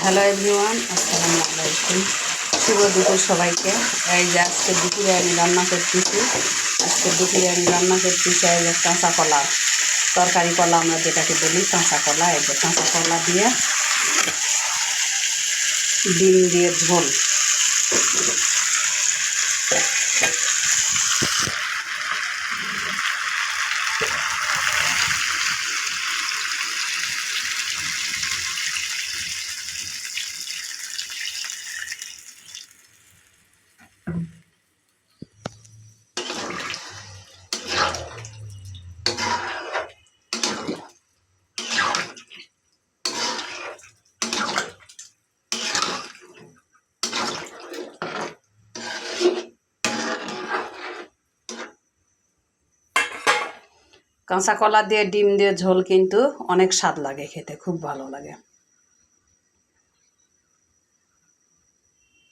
Hello everyone, আসসালামু আলাইকুম। শুভ দুপুর সবাইকে। এই যে আজকে দুপুরে আমি রান্না করতেছি এই যে কাঁচা কলা, তরকারি কলা আমরা যেটাকে বলি কাঁচা কলা। এই যে কাঁচা কলা দিয়ে ডিম দিয়ে ঝোল। কাঁচা কলা দিয়ে ডিম দিয়ে ঝোল কিন্তু অনেক স্বাদ লাগে, খেতে খুব ভালো লাগে।